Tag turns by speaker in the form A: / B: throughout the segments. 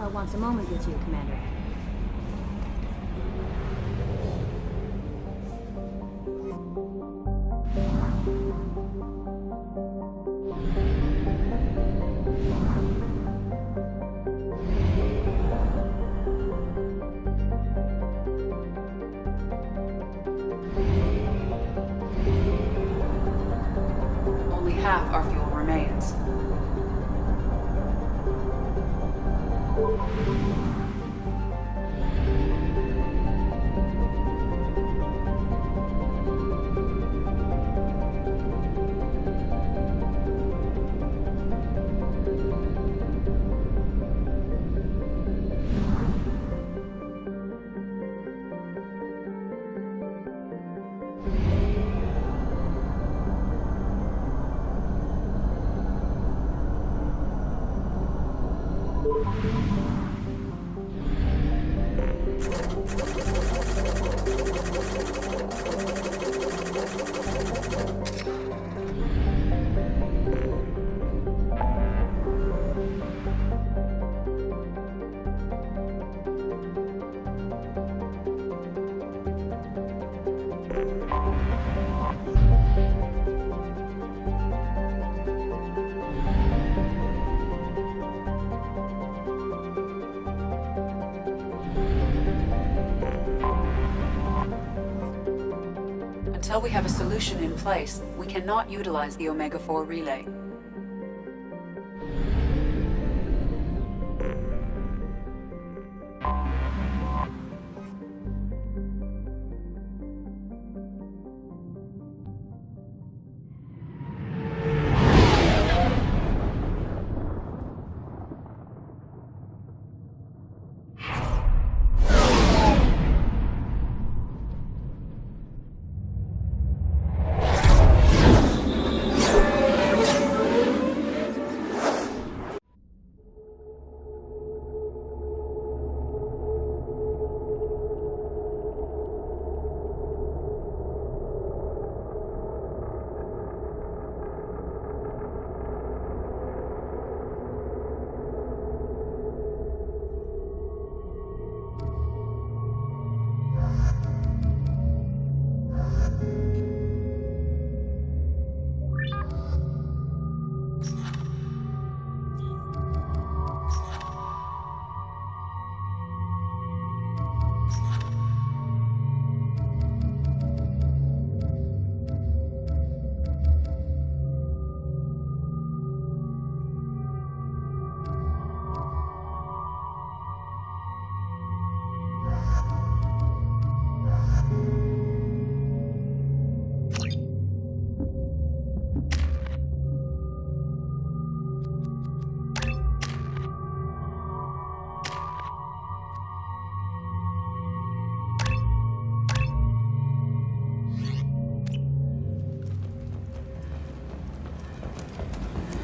A: Samara wants a moment with you, Commander.
B: Only half our fuel remains. Until we have a solution in place, we cannot utilize the Omega-4 relay.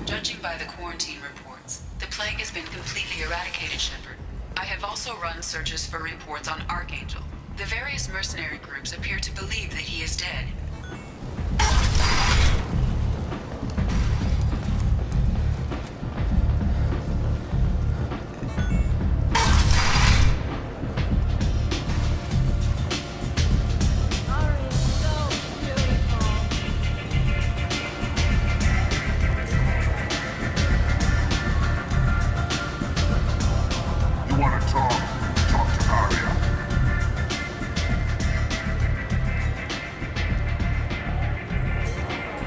B: Judging by the quarantine reports, the plague has been completely eradicated, Shepard. I have also run searches for reports on Archangel. The various mercenary groups appear to believe that he is dead.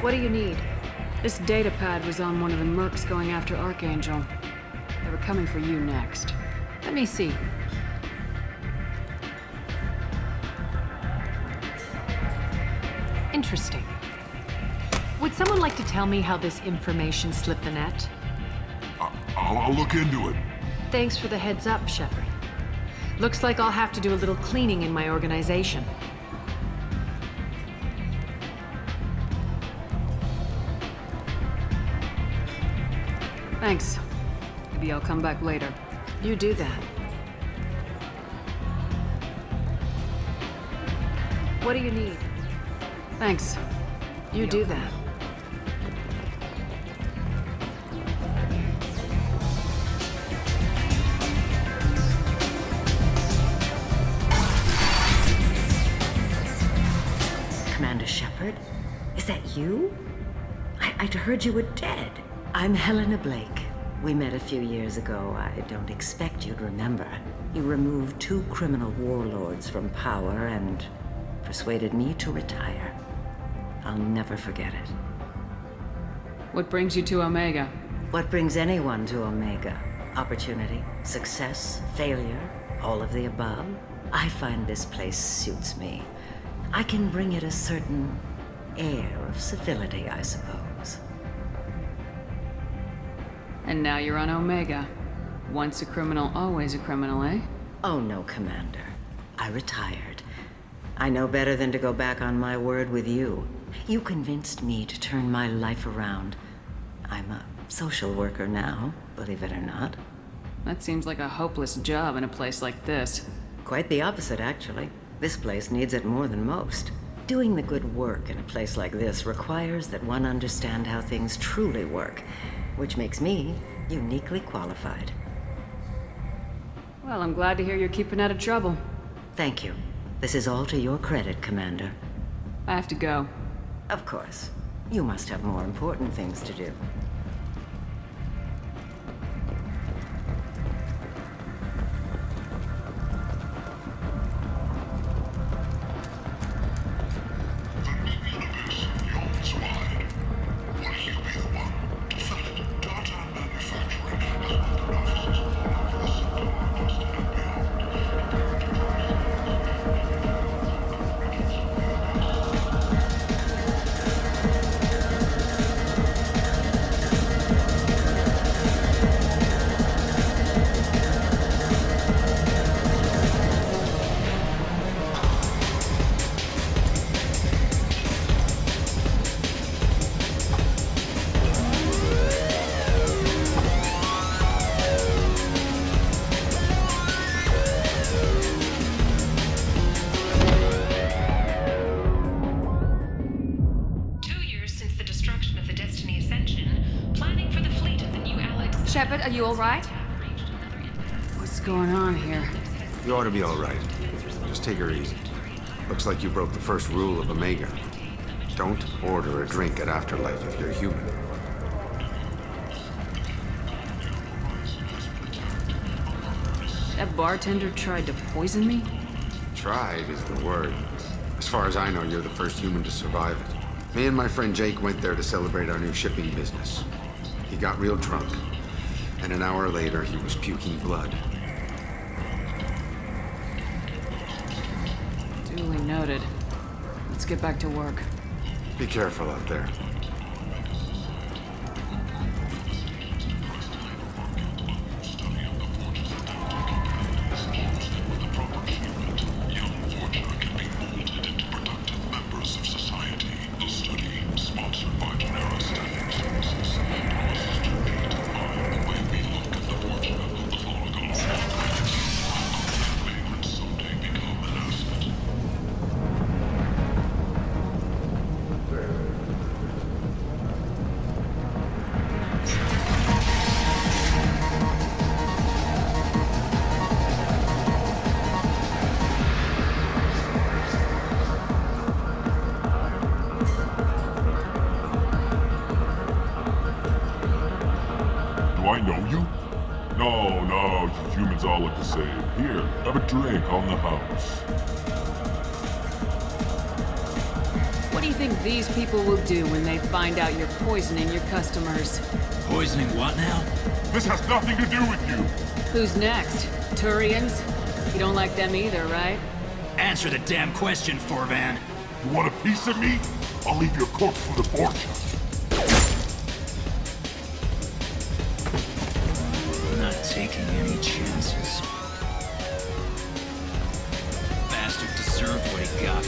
C: What do you need? This data pad was on one of the mercs going after Archangel. They were coming for you next. Let me see. Interesting. Would someone like to tell me how this information slipped the net?
D: I'll look into it.
C: Thanks for the heads up, Shepard. Looks like I'll have to do a little cleaning in my organization. Thanks. Maybe I'll come back later. You do that. What do you need? Thanks. You do that.
A: that you? I'd heard you were dead. I'm Helena Blake. We met a few years ago. I don't expect you'd remember. You removed 2 criminal warlords from power and persuaded me to retire. I'll never forget it.
C: What brings you to Omega?
A: What brings anyone to Omega? Opportunity, success, failure, all of the above. I find this place suits me. I can bring it a certain air of civility, I suppose.
C: And now you're on Omega. Once a criminal, always a criminal, eh?
A: Oh no, Commander. I retired. I know better than to go back on my word with you. You convinced me to turn my life around. I'm a social worker now, believe it or not.
C: That seems like a hopeless job in a place like this.
A: Quite the opposite, actually. This place needs it more than most. Doing the good work in a place like this requires that one understand how things truly work, which makes me uniquely qualified.
C: Well, I'm glad to hear you're keeping out of trouble.
A: Thank you. This is all to your credit, Commander.
C: I have to go.
A: Of course. You must have more important things to do.
C: Shepard, are you all right? What's going on here?
E: You ought to be all right. Just take her easy. Looks like you broke the first rule of Omega. Don't order a drink at Afterlife if you're human.
C: That bartender tried to poison me?
E: Tried is the word. As far as I know, you're the first human to survive it. Me and my friend Jake went there to celebrate our new shipping business. He got real drunk, and an hour later he was puking blood.
C: Duly noted. Let's get back to work.
E: Be careful out there.
D: Do I know you? No, you humans all look the same. Here, have a drink on the house.
C: What do you think these people will do when they find out you're poisoning your customers?
F: Poisoning what now?
D: This has nothing to do with you.
C: Who's next? Turians? You don't like them either, right?
F: Answer the damn question, Forvan.
D: You want a piece of me? I'll leave your corpse for the fortune.
F: I'm not taking any chances. Bastard deserved what he got.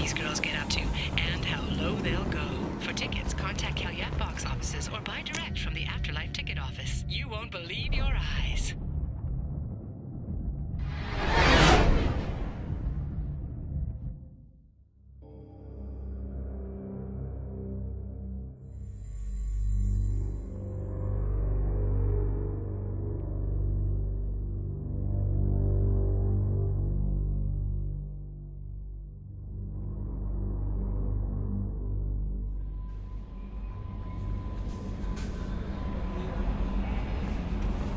G: these girls get up to and how low they'll go. For tickets, contact Calyat box offices or buy direct from the Afterlife ticket office. You won't believe your eyes.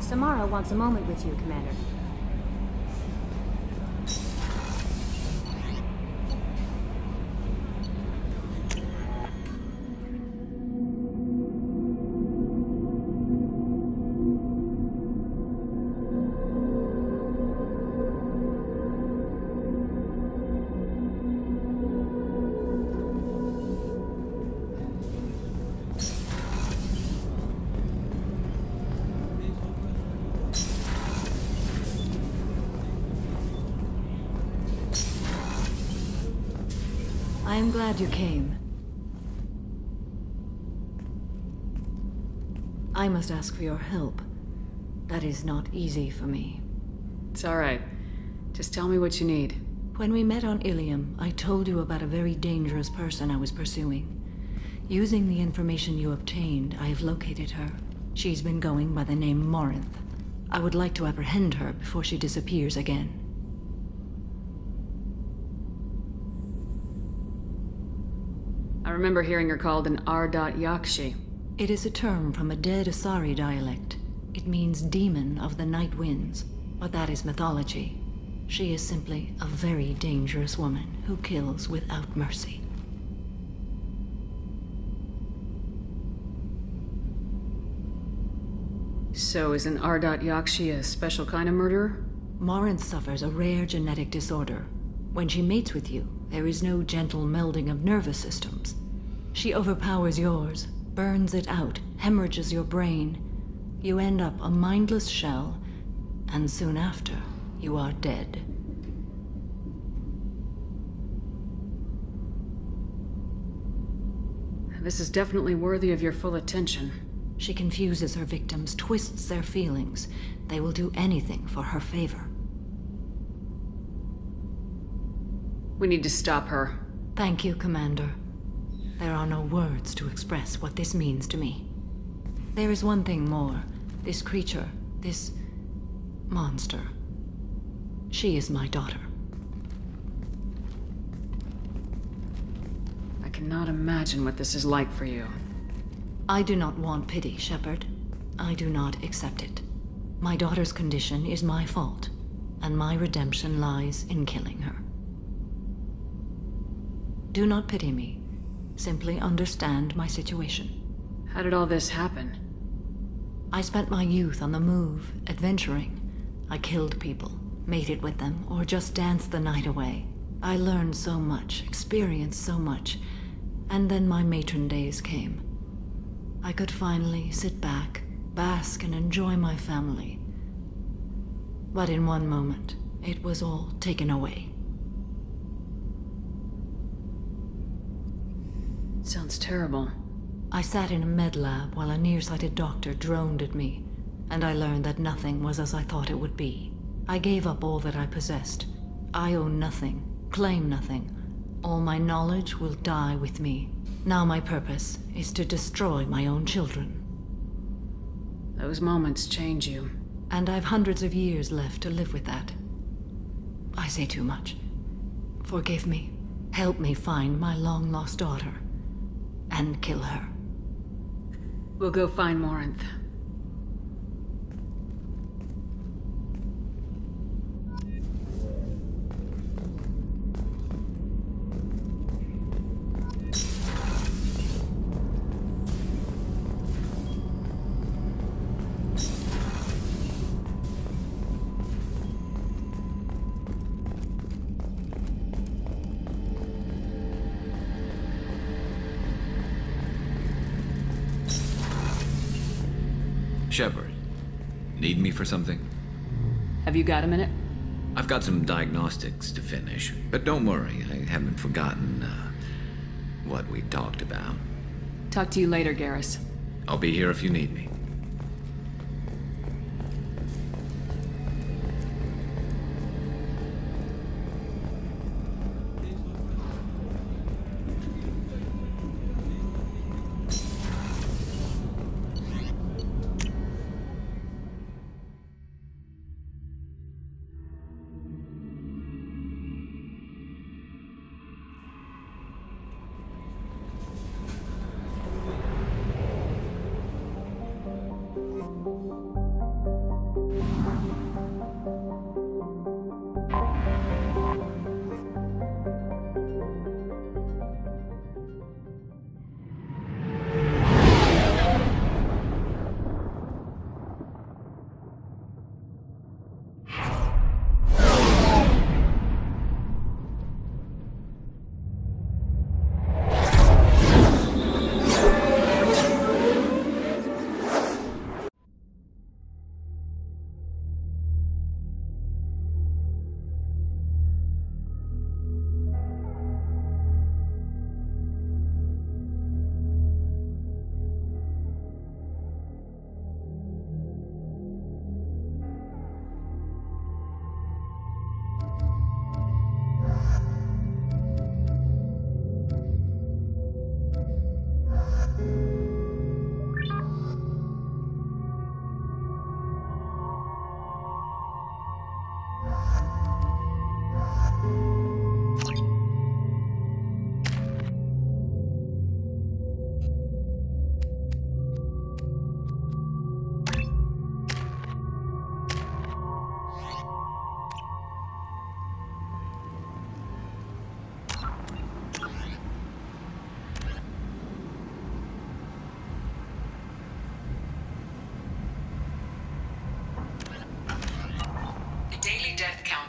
H: Samara wants a moment with you, Commander.
I: I am glad you came. I must ask for your help. That is not easy for me.
C: It's alright. Just tell me what you need.
I: When we met on Ilium, I told you about a very dangerous person I was pursuing. Using the information you obtained, I have located her. She's been going by the name Morinth. I would like to apprehend her before she disappears again.
C: I remember hearing her called an Adrat-Yakshi.
I: It is a term from a dead Asari dialect. It means demon of the night winds, but that is mythology. She is simply a very dangerous woman who kills without mercy.
C: So is an Adrat-Yakshi a special kind of murderer?
I: Morinth suffers a rare genetic disorder. When she mates with you, there is no gentle melding of nervous systems. She overpowers yours, burns it out, hemorrhages your brain. You end up a mindless shell, and soon after, you are dead.
C: This is definitely worthy of your full attention.
I: She confuses her victims, twists their feelings. They will do anything for her favor.
C: We need to stop her.
I: Thank you, Commander. There are no words to express what this means to me. There is one thing more. This creature, this monster. She is my daughter.
C: I cannot imagine what this is like for you.
I: I do not want pity, Shepard. I do not accept it. My daughter's condition is my fault, and my redemption lies in killing her. Do not pity me. Simply understand my situation.
C: How did all this happen?
I: I spent my youth on the move, adventuring. I killed people, mated with them, or just danced the night away. I learned so much, experienced so much, and then my matron days came. I could finally sit back, bask, and enjoy my family. But in one moment, it was all taken away.
C: Sounds terrible.
I: I sat in a med lab while a nearsighted doctor droned at me, and I learned that nothing was as I thought it would be. I gave up all that I possessed. I own nothing, claim nothing. All my knowledge will die with me. Now my purpose is to destroy my own children.
C: Those moments change you.
I: And I've hundreds of years left to live with that. I say too much. Forgive me. Help me find my long-lost daughter. And kill her.
C: We'll go find Morinth.
J: Shepard, need me for something?
C: Have you got a minute?
J: I've got some diagnostics to finish, but don't worry, I haven't forgotten, what we talked about.
C: Talk to you later, Garrus.
J: I'll be here if you need me.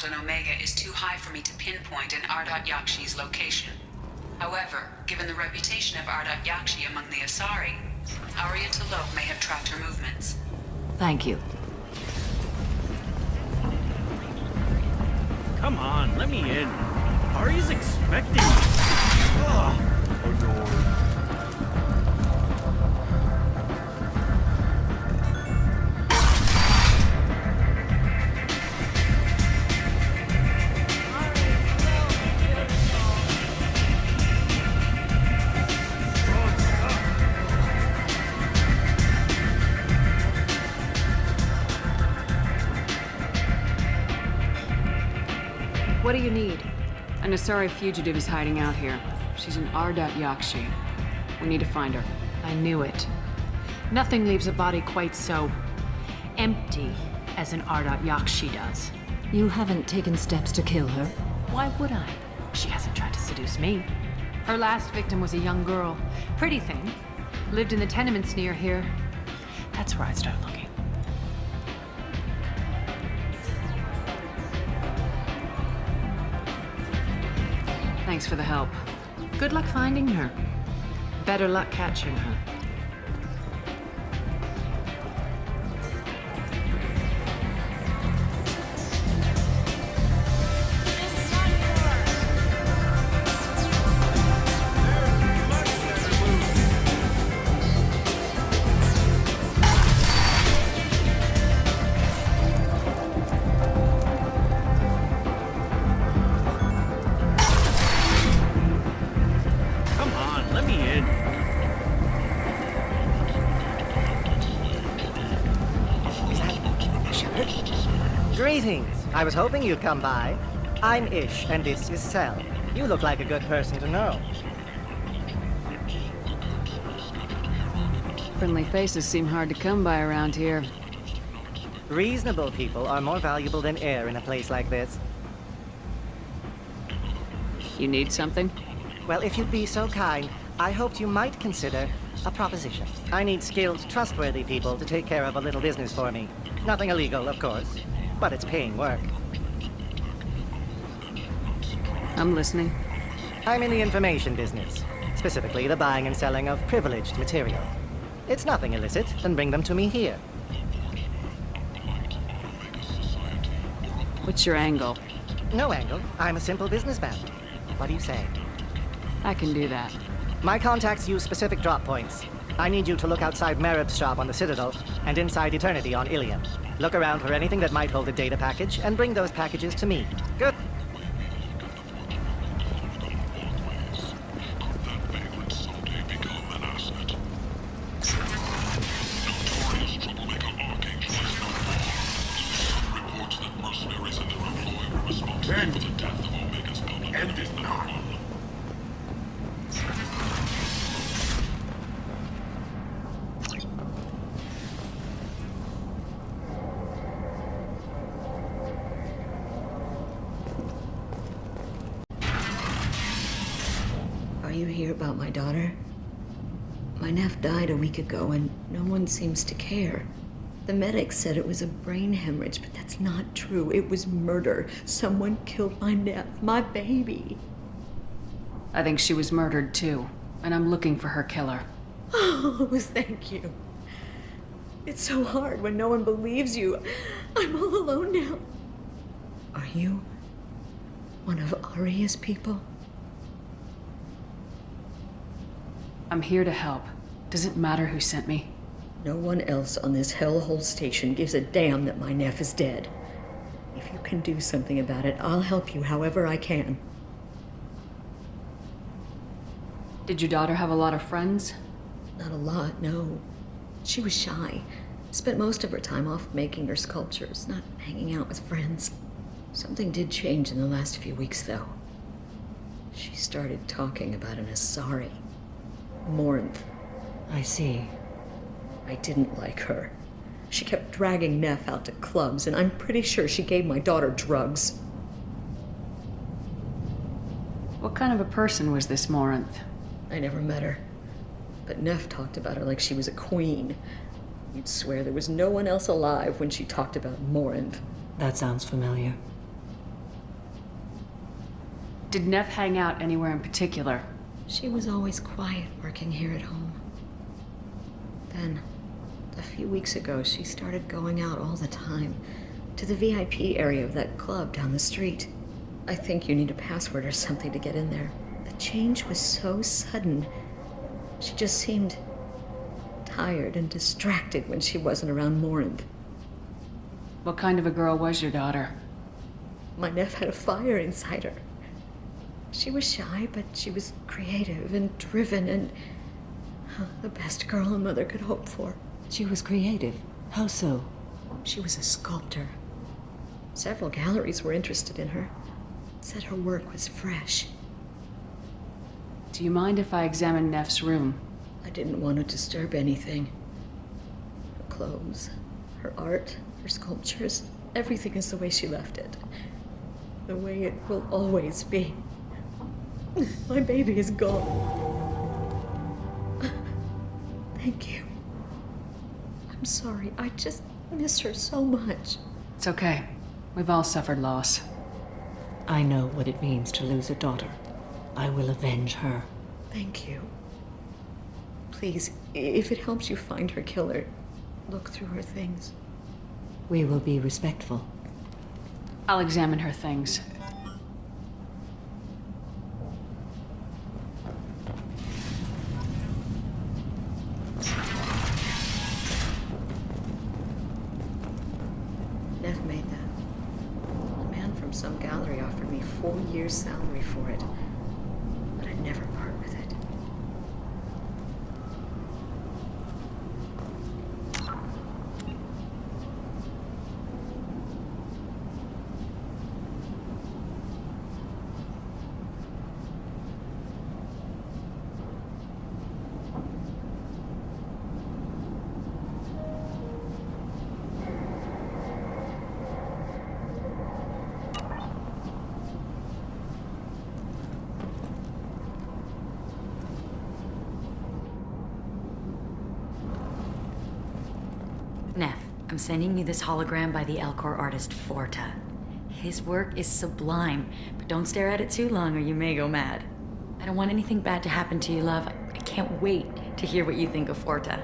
B: On Omega is too high for me to pinpoint an Adrat-Yakshi's location. However, given the reputation of Adrat-Yakshi among the Asari, Arya T'Loak may have tracked her movements.
I: Thank you.
K: Come on, let me in. Arya's expecting me. Ugh.
C: What do you need? An Asari fugitive is hiding out here. She's an Adrat-Yakshi. We need to find her.
L: I knew it. Nothing leaves a body quite so empty as an Adrat-Yakshi does.
I: You haven't taken steps to kill her?
L: Why would I? She hasn't tried to seduce me. Her last victim was a young girl. Pretty thing. Lived in the tenements near here. That's where I'd start looking.
C: Thanks for the help.
L: Good luck finding her. Better luck catching her.
M: Greetings. I was hoping you'd come by. I'm Ish, and this is Sel. You look like a good person to know.
C: Friendly faces seem hard to come by around here.
M: Reasonable people are more valuable than air in a place like this.
C: You need something?
M: Well, if you'd be so kind, I hoped you might consider a proposition. I need skilled, trustworthy people to take care of a little business for me. Nothing illegal, of course, but it's paying work.
C: I'm listening.
M: I'm in the information business, specifically the buying and selling of privileged material. It's nothing illicit, then bring them to me here.
C: What's your angle?
M: No angle. I'm a simple businessman. What do you say?
C: I can do that.
M: My contacts use specific drop points. I need you to look outside Merib's shop on the Citadel and inside Eternity on Ilium. Look around for anything that might hold a data package and bring those packages to me. Good.
A: Are you here about my daughter? My nephew died a week ago and no one seems to care. The medics said it was a brain hemorrhage, but that's not true. It was murder. Someone killed my nephew, my baby.
C: I think she was murdered too, and I'm looking for her killer.
A: Oh, thank you. It's so hard when no one believes you. I'm all alone now. Are you one of Aria's people?
C: I'm here to help. Does it matter who sent me?
A: No one else on this hellhole station gives a damn that my nephew is dead. If you can do something about it, I'll help you however I can.
C: Did your daughter have a lot of friends?
A: Not a lot, no. She was shy. Spent most of her time off making her sculptures, not hanging out with friends. Something did change in the last few weeks, though. She started talking about an Asari. Morinth. I see. I didn't like her. She kept dragging Neff out to clubs, and I'm pretty sure she gave my daughter drugs.
C: What kind of a person was this Morinth?
A: I never met her. But Neff talked about her like she was a queen. You'd swear there was no one else alive when she talked about Morinth. That sounds familiar.
C: Did Neff hang out anywhere in particular?
A: She was always quiet working here at home. Then, a few weeks ago, she started going out all the time to the VIP area of that club down the street. I think you need a password or something to get in there. The change was so sudden. She just seemed tired and distracted when she wasn't around Morinth.
C: What kind of a girl was your daughter?
A: My nephew had a fire inside her. She was shy, but she was creative and driven and the best girl a mother could hope for.
I: She was creative. How so?
A: She was a sculptor. Several galleries were interested in her. Said her work was fresh.
C: Do you mind if I examine Neff's room?
A: I didn't want to disturb anything. Her clothes, her art, her sculptures, everything is the way she left it. The way it will always be. My baby is gone. Thank you. I'm sorry. I just miss her so much.
C: It's okay. We've all suffered loss.
I: I know what it means to lose a daughter. I will avenge her.
A: Thank you. Please, if it helps you find her killer, look through her things.
I: We will be respectful.
C: I'll examine her things.
A: Neff made that. A man from some gallery offered me 4 years' salary for it, but I'd never part with it.
N: Neff, I'm sending you this hologram by the Elcor artist Forta. His work is sublime, but don't stare at it too long or you may go mad. I don't want anything bad to happen to you, love. I can't wait to hear what you think of Forta.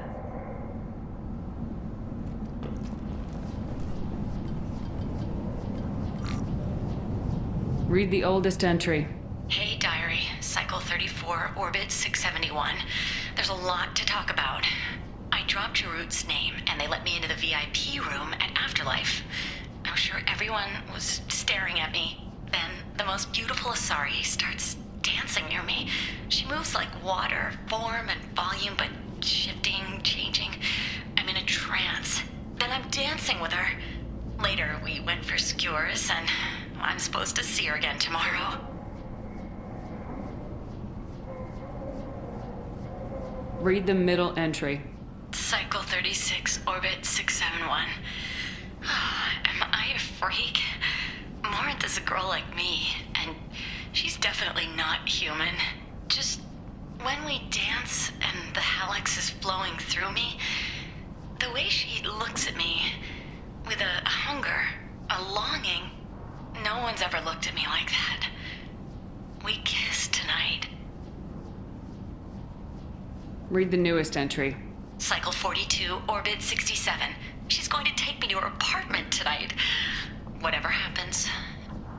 C: Read the oldest entry.
G: Hey, Diary. Cycle 34, Orbit 671. There's a lot to talk about. I dropped Jarut's name, and they let me into the VIP room at Afterlife. I'm sure everyone was staring at me. Then the most beautiful Asari starts dancing near me. She moves like water, form and volume, but shifting, changing. I'm in a trance. Then I'm dancing with her. Later, we went for skewers, and I'm supposed to see her again tomorrow.
C: Read the middle entry.
G: Cycle 36, Orbit 671. Am I a freak? Morinth is a girl like me, and she's definitely not human. Just when we dance and the Hallex is flowing through me, the way she looks at me with a hunger, a longing, no one's ever looked at me like that. We kissed tonight.
C: Read the newest entry.
G: Cycle 42, Orbit 67. She's going to take me to her apartment tonight. Whatever happens,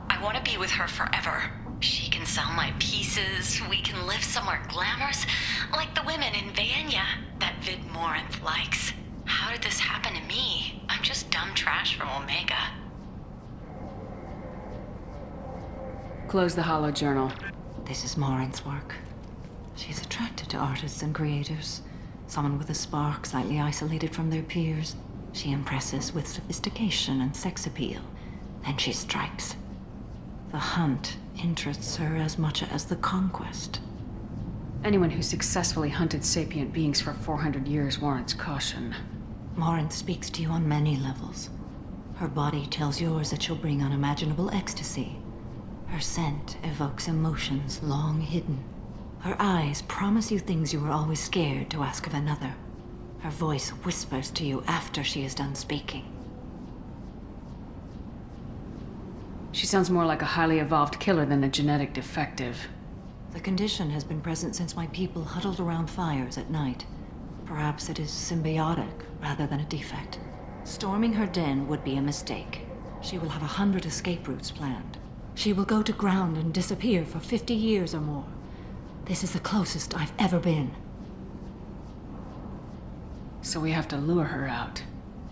G: I want to be with her forever. She can sell my pieces. We can live somewhere glamorous, like the women in Vanya that Vid Morinth likes. How did this happen to me? I'm just dumb trash from Omega.
C: Close the hollow journal.
I: This is Morinth's work. She's attracted to artists and creators. Someone with a spark, slightly isolated from their peers. She impresses with sophistication and sex appeal. Then she strikes. The hunt interests her as much as the conquest.
C: Anyone who successfully hunted sapient beings for 400 years warrants caution.
I: Morinth speaks to you on many levels. Her body tells yours that she'll bring unimaginable ecstasy. Her scent evokes emotions long hidden. Her eyes promise you things you were always scared to ask of another. Her voice whispers to you after she is done speaking.
C: She sounds more like a highly evolved killer than a genetic defective.
I: The condition has been present since my people huddled around fires at night. Perhaps it is symbiotic rather than a defect. Storming her den would be a mistake. She will have 100 escape routes planned. She will go to ground and disappear for 50 years or more. This is the closest I've ever been.
C: So we have to lure her out.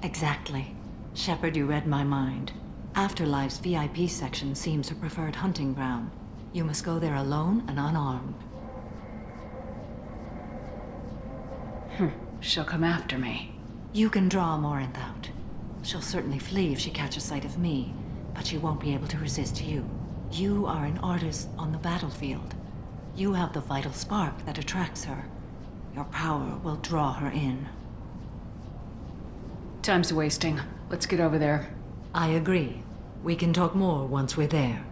I: Exactly. Shepard, you read my mind. Afterlife's VIP section seems her preferred hunting ground. You must go there alone and unarmed.
C: She'll come after me.
I: You can draw Morinth out. She'll certainly flee if she catches sight of me, but she won't be able to resist you. You are an artist on the battlefield. You have the vital spark that attracts her. Your power will draw her in.
C: Time's wasting. Let's get over there.
I: I agree. We can talk more once we're there.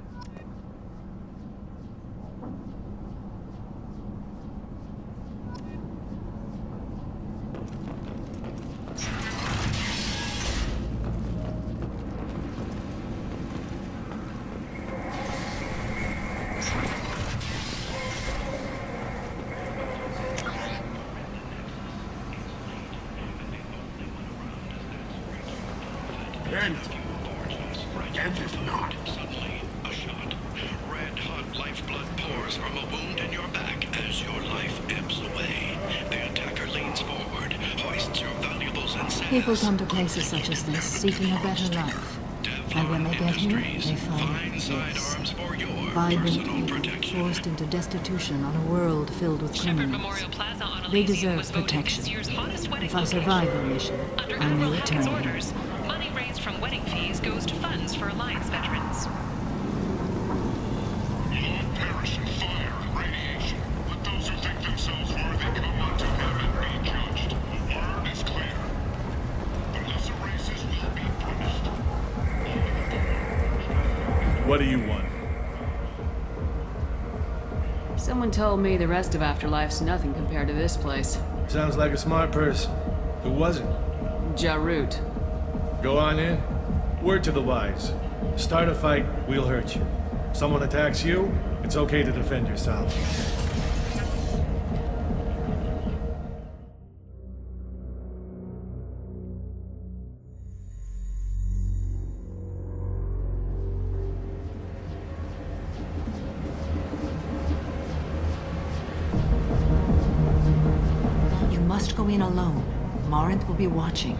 O: And if not, suddenly a shot. Red hot lifeblood pours from a wound in your back as your life ebbs away. The attacker leans forward, hoists your valuables and says,
I: People come to places such as this seeking a better life. And when they get here, they find this. Vibrant people forced into destitution on a world filled with criminals. They deserve protection. If I survive the mission, I may return here.
G: Money raised from wedding fees goes to funds for Alliance veterans.
D: You'll all perish in fire and radiation. Let those who think themselves worthy come unto him and be judged. The word is clear. The lesser races will be punished.
K: What do you want?
C: Someone told me the rest of Afterlife's nothing compared to this place.
K: Sounds like a smart person. Who was it?
C: Jarut.
K: Go on in. Word to the wise. Start a fight, we'll hurt you. Someone attacks you, it's okay to defend yourself.
I: go in alone. Morinth will be watching.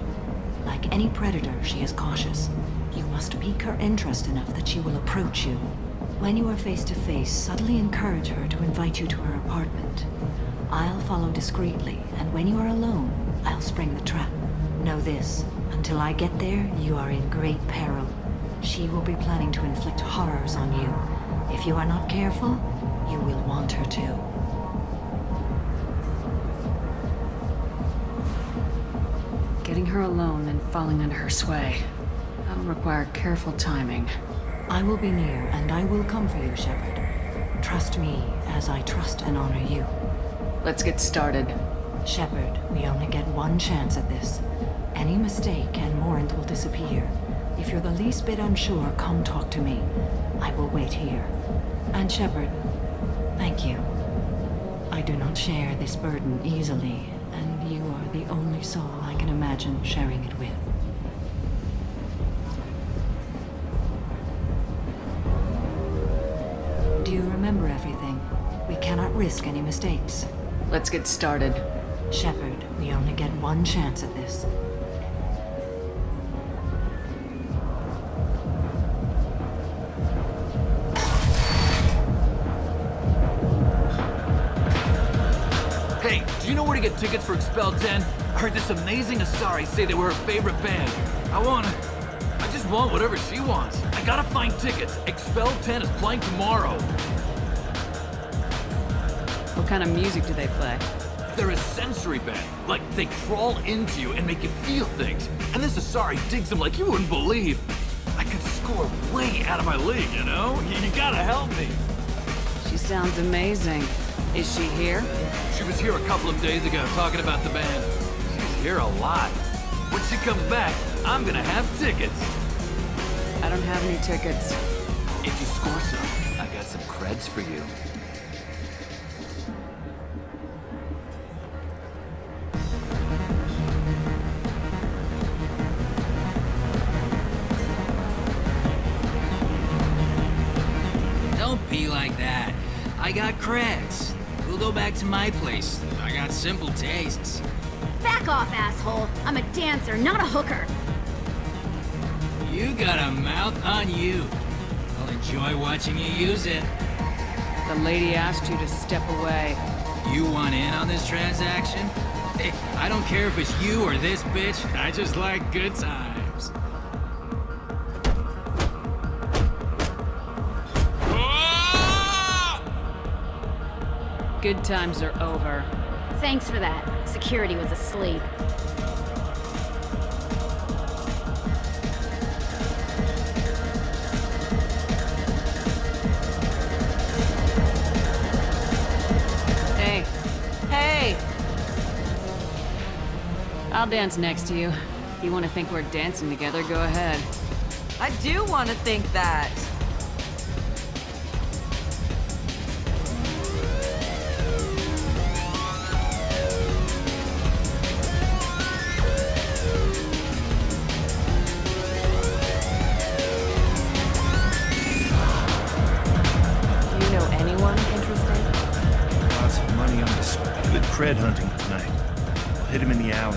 I: Like any predator, she is cautious. You must pique her interest enough that she will approach you. When you are face to face, subtly encourage her to invite you to her apartment. I'll follow discreetly, and when you are alone, I'll spring the trap. Know this, until I get there, you are in great peril. She will be planning to inflict horrors on you. If you are not careful, you will want her to.
C: Getting her alone and falling under her sway. That'll require careful timing.
I: I will be near, and I will come for you, Shepard. Trust me, as I trust and honor you.
C: Let's get started.
I: Shepard, we only get one chance at this. Any mistake and Morinth will disappear. If you're the least bit unsure, come talk to me. I will wait here. And Shepard, thank you. I do not share this burden easily, and you are the only soul I can imagine sharing it with. Do you remember everything? We cannot risk any mistakes.
C: Let's get started.
I: Shepard, we only get one chance at this.
P: Hey, do you know where to get tickets for Expel 10? I heard this amazing Asari say they were her favorite band. I just want whatever she wants. I gotta find tickets. Expel 10 is playing tomorrow.
C: What kind of music do they play?
P: They're a sensory band. Like, they crawl into you and make you feel things. And this Asari digs them like you wouldn't believe. I could score way out of my league, you know? You gotta help me.
C: She sounds amazing. Is she here?
P: She was here a couple of days ago talking about the band. She's here a lot. When she comes back, I'm gonna have tickets.
C: I don't have any tickets.
P: If you score some, I got some creds for you.
F: Don't be like that. I got creds. We'll go back to my place. I got simple tastes.
H: Back off, asshole. I'm a dancer, not a hooker.
F: You got a mouth on you. I'll enjoy watching you use it.
C: The lady asked you to step away.
F: You want in on this transaction? Hey, I don't care if it's you or this bitch. I just like good times.
C: Good times are over.
H: Thanks for that. Security was asleep.
C: Hey. Hey! I'll dance next to you. If you want to think we're dancing together, go ahead.
Q: I do want to think that.
K: Cred hunting tonight. I'll hit him in the alley.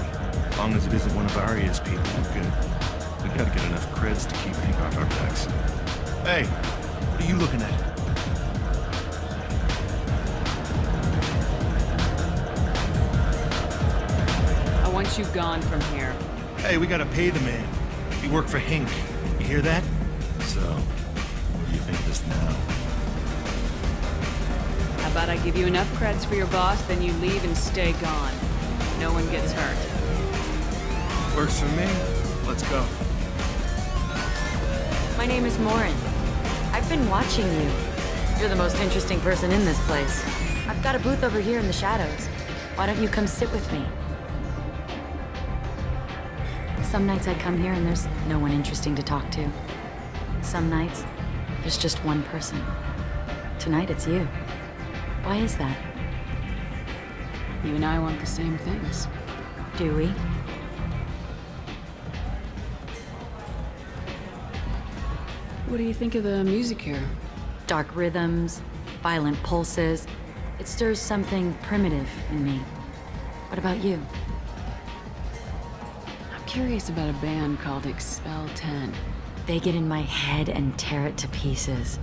K: As long as it isn't one of Arya's people, we're good. We gotta get enough creds to keep ink off our backs. Hey, what are you looking at?
C: I want you gone from here.
K: Hey, we gotta pay the man. We work for Hink. You hear that? So, what do you think of this now?
C: How about I give you enough creds for your boss, then you leave and stay gone. No one gets hurt.
K: Works for me. Let's go.
N: My name is Morin. I've been watching you. You're the most interesting person in this place. I've got a booth over here in the shadows. Why don't you come sit with me? Some nights I come here and there's no one interesting to talk to. Some nights, there's just one person. Tonight it's you. Why is that?
C: You and I want the same things.
N: Do we?
C: What do you think of the music here?
N: Dark rhythms, violent pulses. It stirs something primitive in me. What about you?
C: curious about a band called Expel 10.
N: They get in my head and tear it to pieces.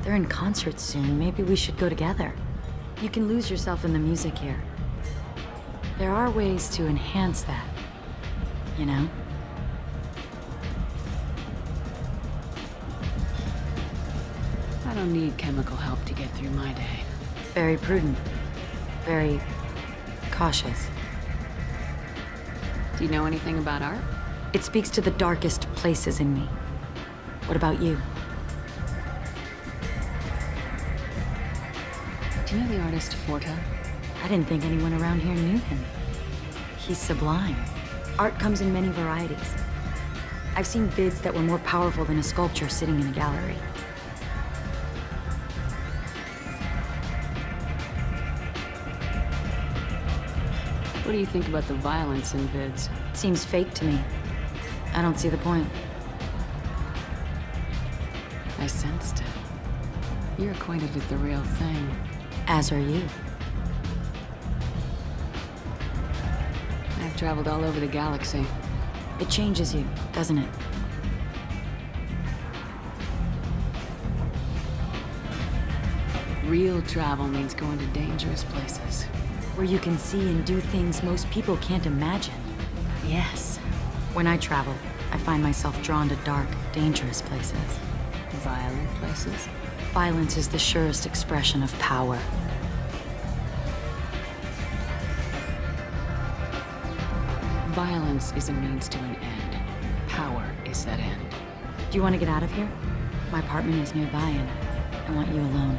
N: They're in concert soon. Maybe we should go together. You can lose yourself in the music here. There are ways to enhance that, you know?
C: I don't need chemical help to get through my day.
N: Very prudent. Very cautious.
C: Do you know anything about art?
N: It speaks to the darkest places in me. What about you?
C: Do you know the artist Forta?
N: I didn't think anyone around here knew him. He's sublime. Art comes in many varieties. I've seen vids that were more powerful than a sculpture sitting in a gallery.
C: What do you think about the violence in vids?
N: Seems fake to me. I don't see the point.
C: I sensed it. You're acquainted with the real thing.
N: As are you.
C: I've traveled all over the galaxy.
N: It changes you, doesn't it?
C: Real travel means going to dangerous places.
N: Where you can see and do things most people can't imagine.
C: Yes.
N: When I travel, I find myself drawn to dark, dangerous places.
C: Violent places?
N: Violence is the surest expression of power.
C: Violence is a means to an end. Power is that end.
N: Do you want to get out of here? My apartment is nearby and I want you alone.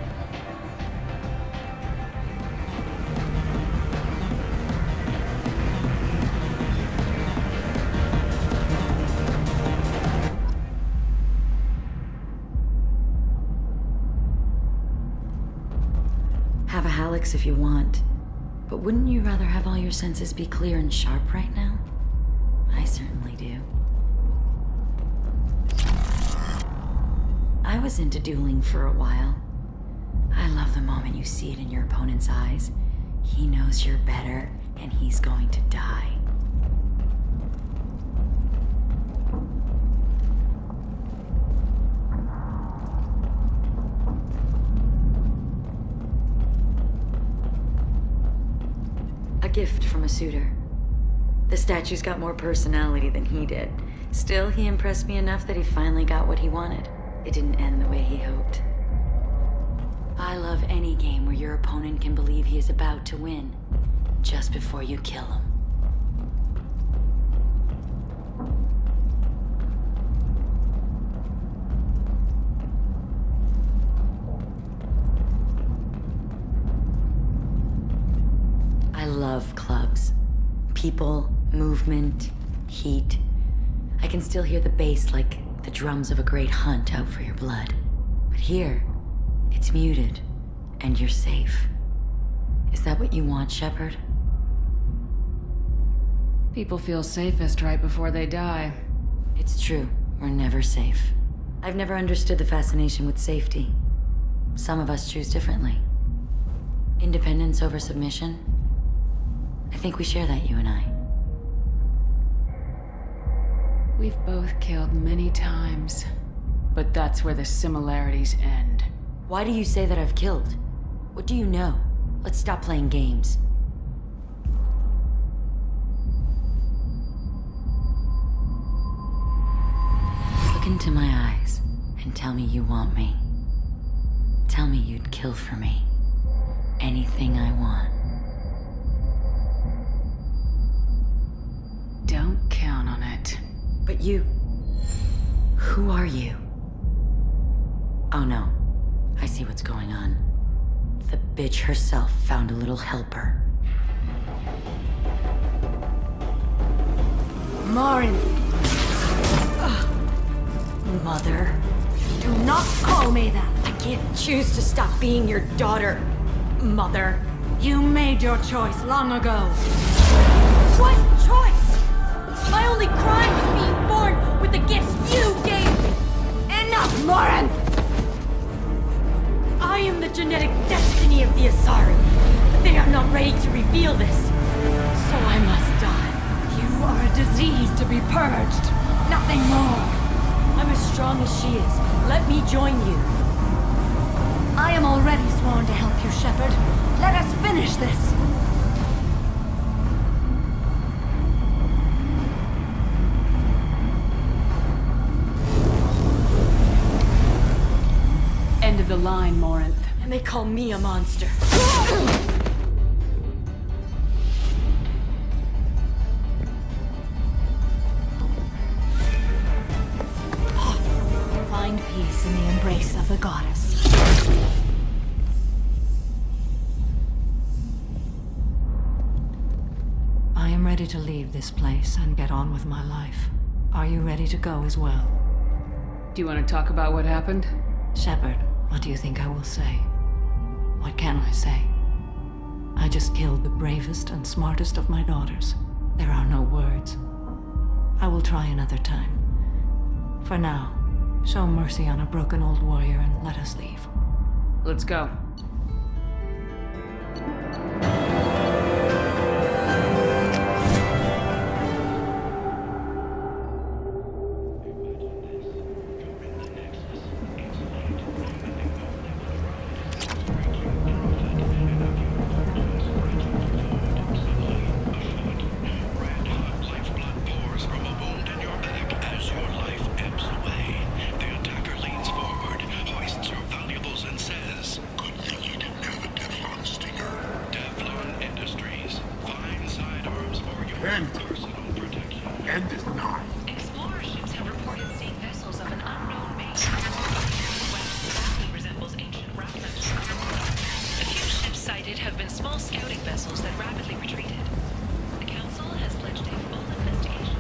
N: Have a Hallex if you want, but wouldn't you rather have all your senses be clear and sharp right now? I certainly do. I was into dueling for a while. I love the moment you see it in your opponent's eyes. He knows you're better, and he's going to die. A gift from a suitor. The statue's got more personality than he did. Still, he impressed me enough that he finally got what he wanted. It didn't end the way he hoped. I love any game where your opponent can believe he is about to win, just before you kill him. I love clubs. People, movement, heat. I can still hear the bass like the drums of a great hunt out for your blood. But here, it's muted, and you're safe. Is that what you want, Shepard?
C: People feel safest right before they die.
N: It's true. We're never safe. I've never understood the fascination with safety. Some of us choose differently. Independence over submission. I think we share that, you and I.
C: We've both killed many times, but that's where the similarities end.
N: Why do you say that I've killed? What do you know? Let's stop playing games. Look into my eyes and tell me you want me. Tell me you'd kill for me. Anything I want.
C: Don't count on it.
N: But you... Who are you? Oh no. I see what's going on. The bitch herself found a little helper.
R: Marin!
N: Mother.
R: Do not call me that!
N: I can't choose to stop being your daughter, Mother.
R: You made your choice long ago. What choice? My only crime was being born with the gifts you gave me! Enough, Marin! I am the genetic destiny of the Asari, but they are not ready to reveal this. So I must die. You are a disease to be purged. Nothing more. I'm as strong as she is. Let me join you. I am already sworn to help you, Shepard. Let us finish this.
C: End of the line, Morinth.
R: And they call me a monster.
I: Find peace in the embrace of the goddess. I am ready to leave this place and get on with my life. Are you ready to go as well?
C: Do you want to talk about what happened?
I: Shepard, what do you think I will say? What can I say? I just killed the bravest and smartest of my daughters. There are no words. I will try another time. For now, show mercy on a broken old warrior and let us leave.
C: Let's go.
D: End is nigh.
B: Explorer ships have reported seeing vessels of an unknown make. That resembles ancient Ravna. The few ships sighted have been small scouting vessels that rapidly retreated. The Council has pledged a full investigation.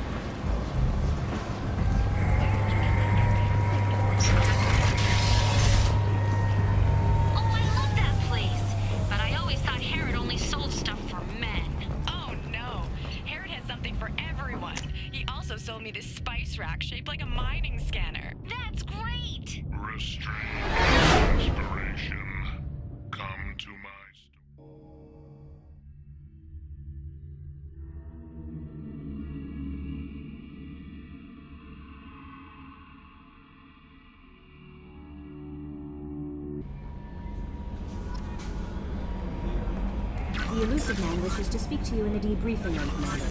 G: Oh, I love that place. But I always thought Herod only sold stuff for men.
S: Oh no, Herod has something for everyone. He also sold me this spice rack shaped like a mining scanner.
G: That's great!
D: Restrain inspiration. Come to my
H: The elusive man wishes to speak to you in the debriefing room, Commander.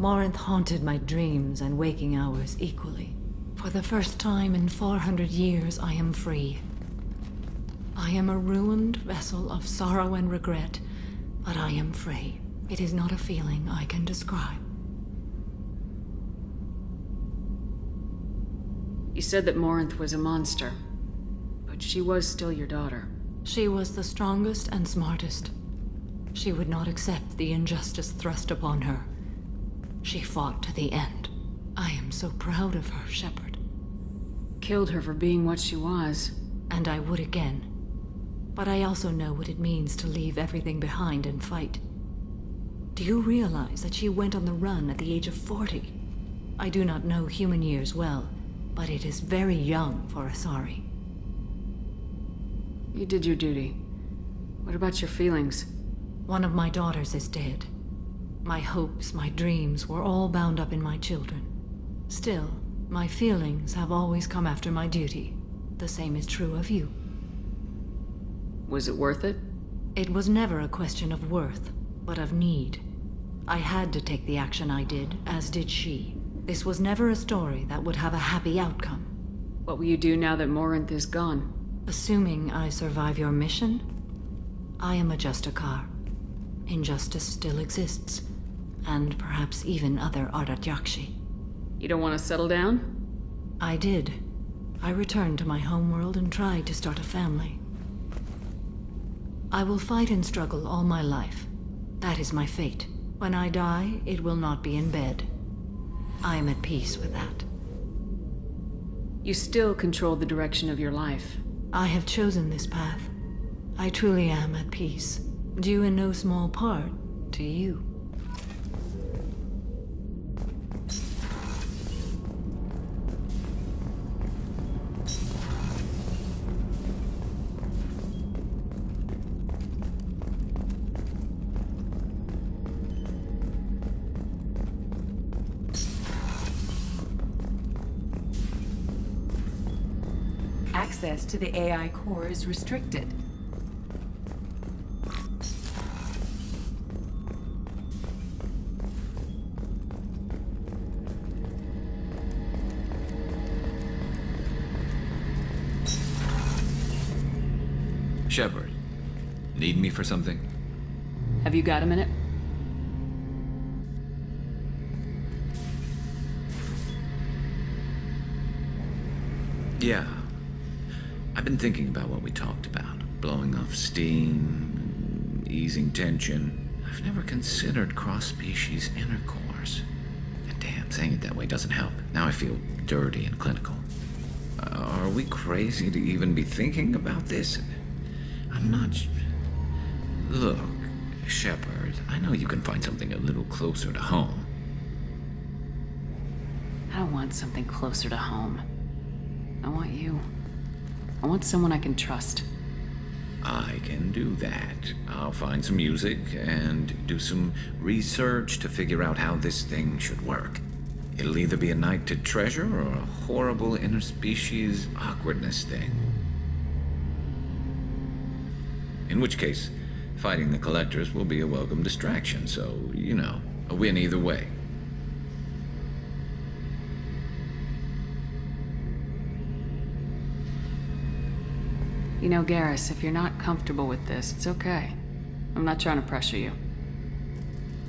I: Morinth haunted my dreams and waking hours equally. For the first time in 400 years, I am free. I am a ruined vessel of sorrow and regret, but I am free. It is not a feeling I can describe.
C: You said that Morinth was a monster, but she was still your daughter.
I: She was the strongest and smartest. She would not accept the injustice thrust upon her. She fought to the end. I am so proud of her, Shepard.
C: Killed her for being what she was.
I: And I would again. But I also know what it means to leave everything behind and fight. Do you realize that she went on the run at the age of 40? I do not know human years well, but it is very young for Asari.
C: You did your duty. What about your feelings?
I: One of my daughters is dead. My hopes, my dreams were all bound up in my children. Still, my feelings have always come after my duty. The same is true of you.
C: Was it worth it?
I: It was never a question of worth, but of need. I had to take the action I did, as did she. This was never a story that would have a happy outcome.
C: What will you do now that Morinth is gone?
I: Assuming I survive your mission, I am a Justicar. Injustice still exists, and perhaps even other Adrat-Yakshi.
C: You don't want to settle down?
I: I did. I returned to my homeworld and tried to start a family. I will fight and struggle all my life. That is my fate. When I die, it will not be in bed. I am at peace with that.
C: You still control the direction of your life.
I: I have chosen this path. I truly am at peace, due in no small part to you.
B: Access to the AI core is restricted.
J: Shepard, need me for something?
C: Have you got a minute?
J: Yeah. I've been thinking about what we talked about. Blowing off steam, easing tension. I've never considered cross-species intercourse. And damn, saying it that way doesn't help. Now I feel dirty and clinical. Are we crazy to even be thinking about this? I'm not... Look, Shepard, I know you can find something a little closer to home.
C: I don't want something closer to home. I want you. I want someone I can trust.
J: I can do that. I'll find some music and do some research to figure out how this thing should work. It'll either be a night to treasure or a horrible interspecies awkwardness thing. In which case, fighting the collectors will be a welcome distraction, so, you know, a win either way.
C: You know, Garrus, if you're not comfortable with this, it's okay. I'm not trying to pressure you.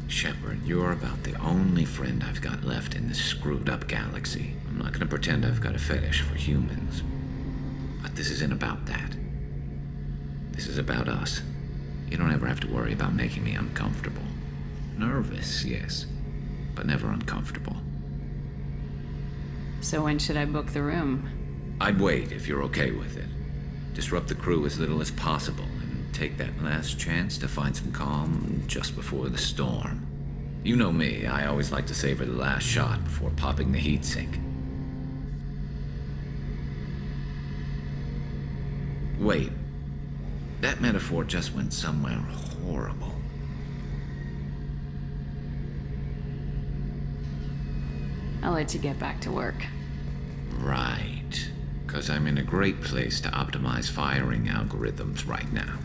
J: Shepard, you're about the only friend I've got left in this screwed-up galaxy. I'm not gonna pretend I've got a fetish for humans. But this isn't about that. This is about us. You don't ever have to worry about making me uncomfortable. Nervous, yes, but never uncomfortable.
C: So when should I book the room?
J: I'd wait if you're okay with it. Disrupt the crew as little as possible, and take that last chance to find some calm just before the storm. You know me, I always like to savor the last shot before popping the heat sink. Wait, that metaphor just went somewhere horrible.
C: I'll let you get back to work.
J: Right. Because I'm in a great place to optimize firing algorithms right now.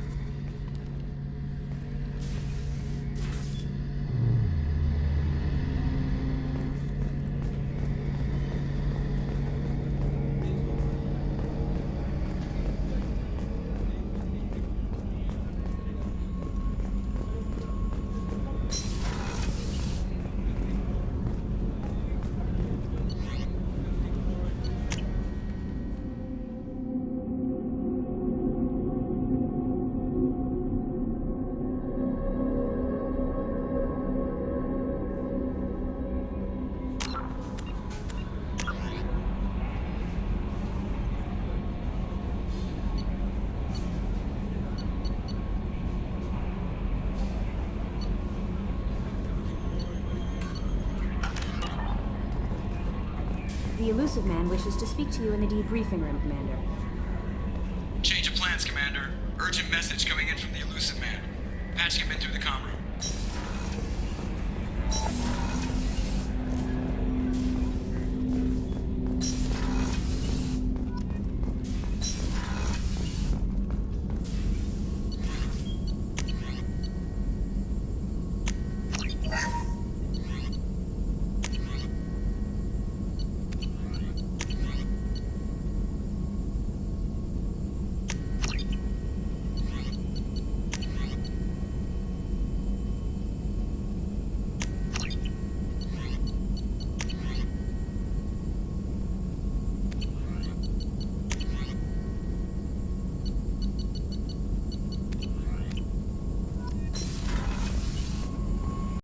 H: The elusive man wishes to speak to you in the debriefing room, Commander.
T: Change of plans, Commander. Urgent message coming in from the elusive man. Patching him in through the comm room.